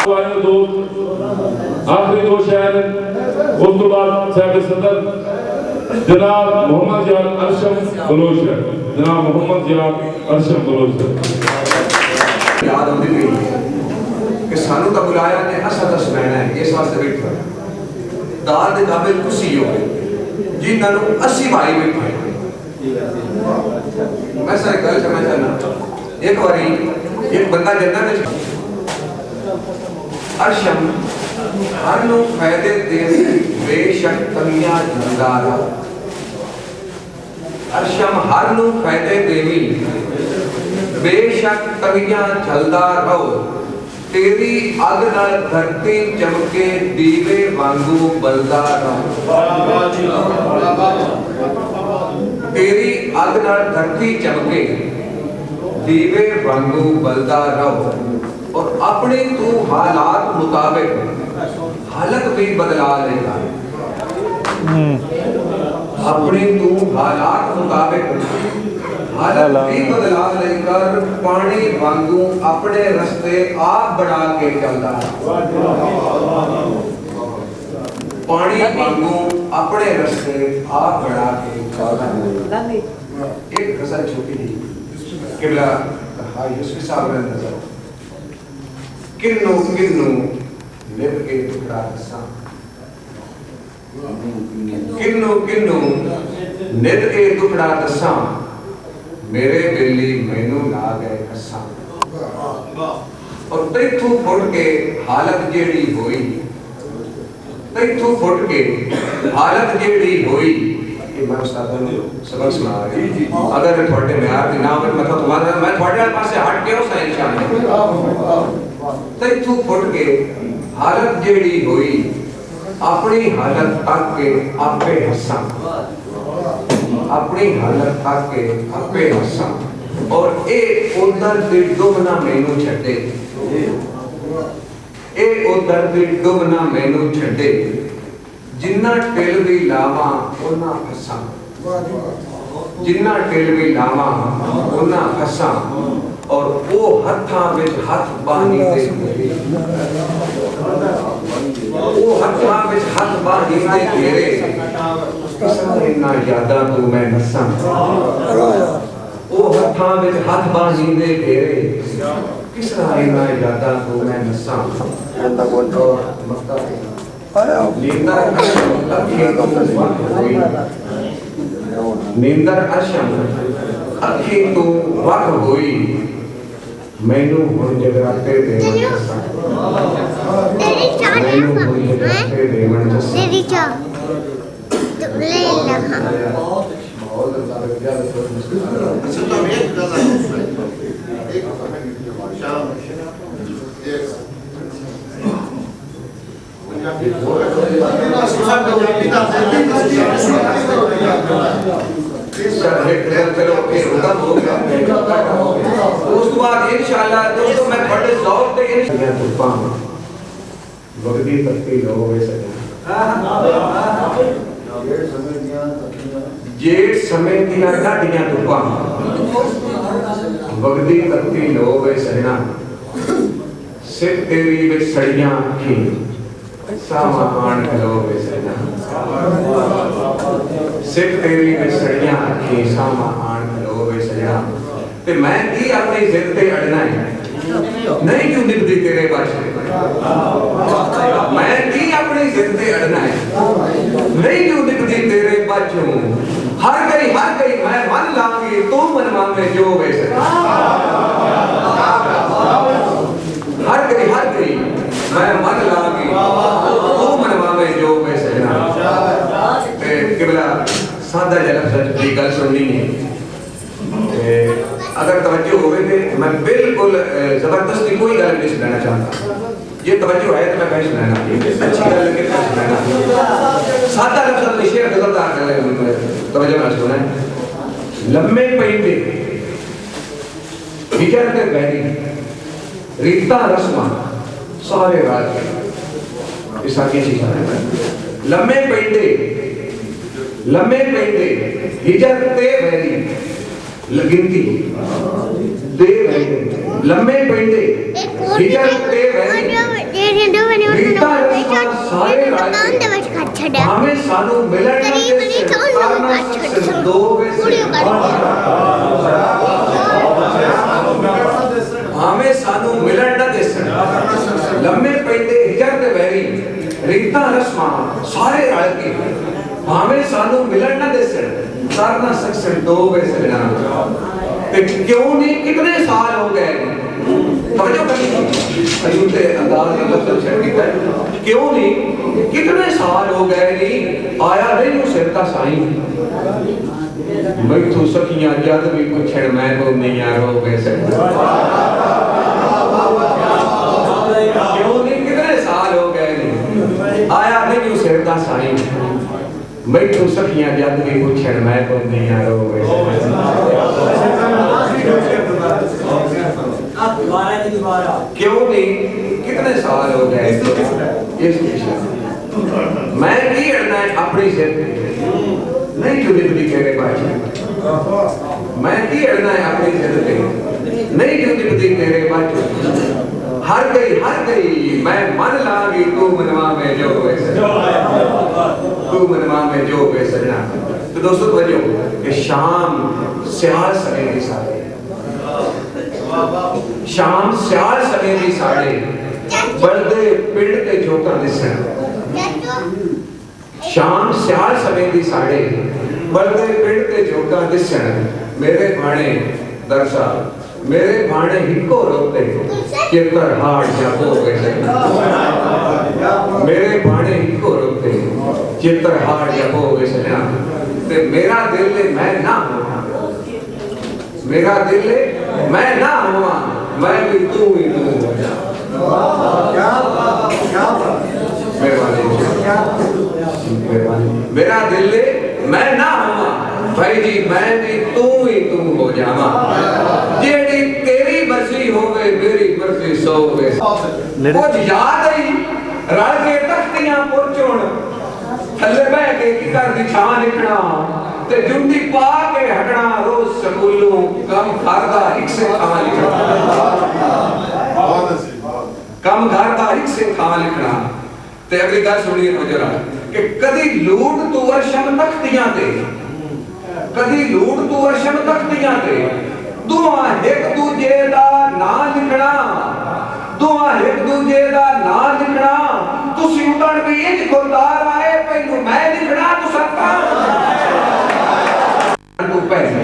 दो आखिरी दो शहर उस तो बाद साहब सदर जनाब मोहम्मद जान अरशम बलोच है। जनाब मोहम्मद जान अरशम बलोच है। याद आती गई कि सानू तो बुलाया ने असा तो सुनाना है इस वास्ते बैठा दाल दे काबिल कुसी हो जिन्होंने 80 भाई बैठे। मैं सारी गल समझना एक बारी एक बंदा जन्नत अरशम हर नु फायदे दे बेशक तमिया जंदारा अरशम हर नु फायदे देवी बेशक तमिया जलदा रहो तेरी अग नाल धरती चमके दीवे वांगू बलदा रहो तेरी अग नाल धरती चमके दीवे वांगू बलदा रहो और अपने तू हालात मुताबिक हालत भी बदला लेगा। अपने तू हालात मुताबिक हालत भी बदला लेकर पानी वांगू अपने रास्ते आप बढ़ा के चलता पानी वांगू अपने रास्ते आप बढ़ा के चलता। एक गजल छोटी थी किबला हाँ यूसुफ साहब ने नजर किन्नू किन्नू निभ के टुकड़ा दसा किन्नू किन्नू निभ के टुकड़ा दसा मेरे बेली मैनू ला गए कसा और तैथू फुट के हालत जेड़ी होई तैथू फुट के हालत जेड़ी होई ये मैं उस्ताद ने सबक सुना रहा अगर मैं थोड़े म्यार दी ना मैं तो तुम्हारे मैं थोड़े पास से हट के उस इंसान तैथू फुट के हालत जेड़ी होई अपनी हालत तक के आपे हंसा अपनी हालत तक के आपे हंसा और ए उधर दी डुबना मैनू छड्डे ए उधर दी डुबना मैनू छड्डे जिन्ना टिल भी लावा उन्ना फसा जिन्ना टिल भी लावा उन्ना फसा और वो हत्था विच हथ बानी दे वो हत्था विच हथ बानी दे घेरे किसने ना यादा तू मैं नसा वो हत्था विच हथ बानी दे घेरे किसने ना यादा तू मैं नसा और मक्का नींदर अरशम अखी तू वख होई मैनू हुण जगराते देवन दसा मैनू हुण जगराते देवन दसा तेरी चा ले लगा बहुत उस बाद इंशाअल्लाह दोस्तों मैं बड़े ज़ौक़ से इन तुपा वगदी तकती लो वे सजना जेठ समय दियां लाडियां तुपा वगदी तकती लो वे सजना सिर तेरी विच सड़ियां अखीं सामा आन खलो वे सजना सिर तेरी विच सड़ियां अखीं सामा आन खलो वे सजना ते मैं की अपनी जिद ते अड़ना है नहीं क्यों निभदी तेरे पास मैं की अपनी जिद ते अड़ना है नहीं क्यों निभदी तेरे पाछों हर गई मैं मन लाऊंगी तू मनवा में जो वे सजना हर गई मैं मन लाऊंगी तू मनवा में जो वे सजना ते किबला सादा जलफ दी गल सुननी है अगर तवज्जो होवे थे मैं बिल्कुल जबरदस्ती कोई गल नहीं सुनाना चाहता ये तवज्जो है तो मैं कहीं सुनाना अच्छी गल लगे तो सुनाना सादा लफ्ज़ शेर गजलदार गल तवज्जो ना सुना लम्मे पैंदे विचार ते गहरी रीता रस्मा सारे राज इस आगे चीज़ है लम्मे पैंदे हिजर ते वैरी लगिनती दे लम्मे पैंदे हिजर ते वैरी ਮੇਰੀਆਂ ਦੋ ਬਣੇ ਰੀਤਾਂ ਉਹਨਾਂ ਰਸਮਾਂ ਸਾਰੇ ਦੁਕਾਨ ਦੇ ਵਿੱਚ ਖਾ ਛੱਡਿਆ ਭਾਵੇਂ ਸਾਨੂੰ ਮਿਲਣ ਨਾ ਗਰੀਬ ਨਹੀਂ ਦੇ ਤਾਂ ਉਹਨੂੰ ਵੀ ਕੱਟ ਛੱਡ ਸਿਰ ਦੋ ਵੇ ਕੁੜੀਆਂ ਭਾਵੇਂ ਸਾਨੂੰ ਮਿਲਣ ਨਾ ਦੇਸਣ ਲੰਮੇ ਪੈਂਦੇ ਹਿਜਰ ਤੇ ਵੈਰੀ ਰੀਤਾਂ ਰਸਮਾਂ ਸਾਰੇ ਰਲ ਕੇ ਭਾਵੇਂ ਸਾਨੂੰ ਮਿਲਣ ਨਾ ਦੇਸਣ ਕਰਨਾ ਸਕਸਣ ਦੋ ਵੇ ਸਜਣਾ ਤੇ ਕਿਉਂ ਨਹੀਂ ਕਿਤਨੇ ਸਾਲ ਹੋ ਗਏ ਸਮਝੋ ਅਯੂ ਤੇ ਅੰਦਾਜ਼ ਦਾ ਮਤਲਬ ਛੱਡ ਕੀਤਾ ਕਿਉਂ ਨਹੀਂ ਕਿਤਨੇ ਸਾਲ ਹੋ ਗਏ ਨਹੀਂ ਆਇਆ ਨਹੀਂ ਉਹ ਸਿਰ ਦਾ ਸਾਈਂ ਮੈਥੋਂ ਸਖੀਆਂ ਜਦ ਵੀ ਪੁੱਛਣ ਮੈਂ ਕੋ ਨਹੀਂ ਯਾਰੋ ਵੈਸੇ ਕਿਉਂ ਨਹੀਂ ਕਿਤਨੇ ਸਾਲ ਹੋ ਗਏ ਨਹੀਂ ਆਇਆ ਨਹੀਂ ਉਹ ਸਿਰ ਦਾ ਸਾਈਂ ਮੈਥੋਂ ਸਖੀਆਂ ਜਦ ਵੀ ਪੁੱਛਣ ਮੈਂ ਕੋ ਨਹੀਂ ਯਾਰੋ ਵੈਸੇ क्यों नहीं कितने साल हो गए इस मैं की अड़ना है अपनी सिर नहीं जुड़ी बुड़ी कह रहे बात मैं की अड़ना है अपनी सिर पे नहीं जुड़ी बुड़ी कह रहे बात हर गई मैं मन लागी तू मनवा में जो तू मनवा में जो सजना तो दोस्तों समझो कि शाम सियाल समय के सारे शाम सियाल समय की साढ़े बलदे पिंड के जोका दिसन शाम सियाल समय की साढ़े बलदे पिंड के जोका दिसन मेरे भाणे दरसा मेरे भाणे हिको रोते चित्र हाड़ जाबो वैसे मेरे भाणे हिको रोते चित्र हाड़ जाबो वैसे ना ते मेरा दिल मैं ना मेरा दिल मैं ना हुआ मैं भी तू ही तू हो जा मेरा दिल मैं ना हुआ भाई जी मैं भी तू ही तू हो जावा जेड़ी तेरी मर्जी होवे मेरी मर्जी सो होवे कुछ याद आई रल के तख्तियां पुरचोण थल्ले बह के की कर दी छां लिखना ते जुंडी पा के हटना रोज स्कूलों कम करदा एक से खां लिखना कम करदा एक से खां लिखना ते अगली गल सुनिए तो जरा कि कदी लूट तू वर्षम तख्तियां ते कदी लूट तू वर्षम तख्तियां ते दुआ एक दूजे दा नां लिखना दुआ एक दूजे दा नां लिखना तुसी उतण भी इंज खुदार आए पहलू मैं लिखना तू सकता तू पहले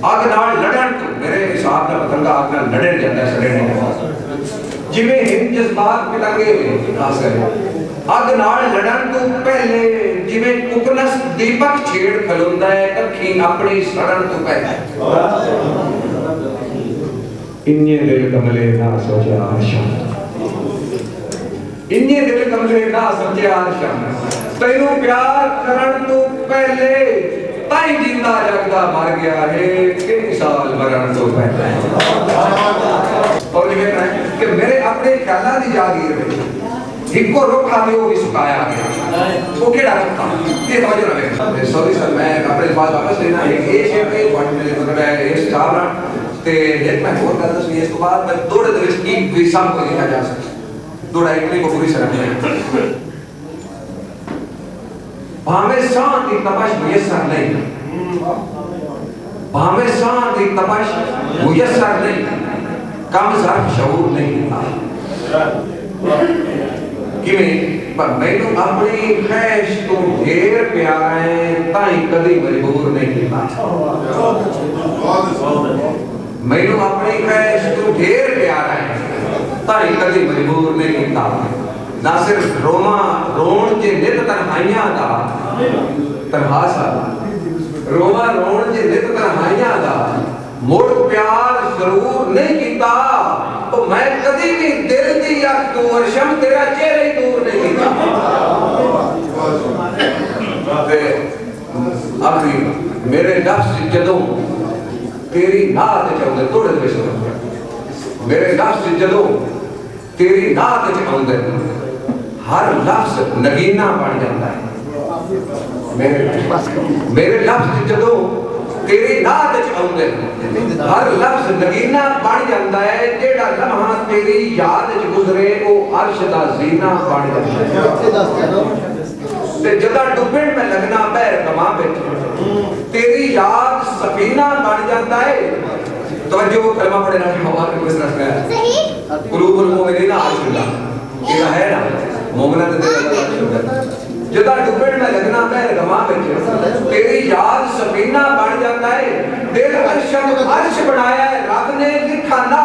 अग नाल लड़न तू मेरे हिसाब नाल बंदा अग नाल लड़न जांदा सड़े नहीं जिवें हिंद जज्बात पे लगे खास कर अग नाल लड़न तू पहले जिवें कुकनस दीपक छेड़ खलोंदा है कखी अपनी सड़न तू पहले इन्ने दिल कमले ना सोचा आशा इन्ने दिल कमले ना सोचा आशा तैनू प्यार करन तू पहले ताई जिंदा जगदा मर गया है कितने साल मरण तो पहले और लिखना है कि मेरे अपने ख्यालां दी जागीर में इको रुखा में वो भी सुकाया गया वो केड़ा रुखा ये समझो ना मेरे सॉरी सर मैं अपने बात वापस लेना है एक शेप पे व्हाट मेरे मतलब है इस चावरा ते एक मैं और कर दस इसके बाद मैं दौड़े दौड़े की भी सब को लिखा जा सकता दौड़ा इतनी को पूरी सरह है भावे शांति तपश मुयस्सर नहीं भावे शांति तपश मुयस्सर नहीं कम ज़र्फ शऊर नहीं था किवें पर मैनू अपनी ख्वाहिश तो ढेर प्यार है ताई कदी मजबूर नहीं था मैनू अपनी ख्वाहिश तो ढेर प्यार है ताई कदी मजबूर नहीं था ना सिर्फ रोमा रोण जे नित तन्हाइयां दा तन्हासा रोमा रोण जे नित तन्हाइयां दा मुड़ प्यार जरूर नहीं कीता तो मैं कदी भी दिल दी अख तू वर्षम तेरा चेहरा ही दूर नहीं कीता अभी मेरे लफ्ज़ जदों तेरी नात चाहुंदे थोड़े विच मेरे लफ्ज़ जदों तेरी नात चाहुंदे हर लफ्ज़ नगीना बन जाता है मेरे लफ्ज़ जदों तेरी नात चाहुंदे हर लफ्ज़ नगीना बन जाता है जेड़ा लम्हा तेरी याद च गुजरे वो अर्श दा जीना बन जाता ते जदा डुबण में लगना पैर कमा बैठे तेरी याद सफीना बन जाता है। तवज्जो कलमा पढ़े ना हवाले को इस तरह है सही कुलूबुल मोमिनीना अर्शुल्लाह ये है ना मोमिना दे दिल अल्लाह अर्शुल्लाह जदा डुबण में लगना पैर कमा बैठे तेरी याद सफीना बन जाता है। दिल अर्श बनाया है रब ने लिखा ना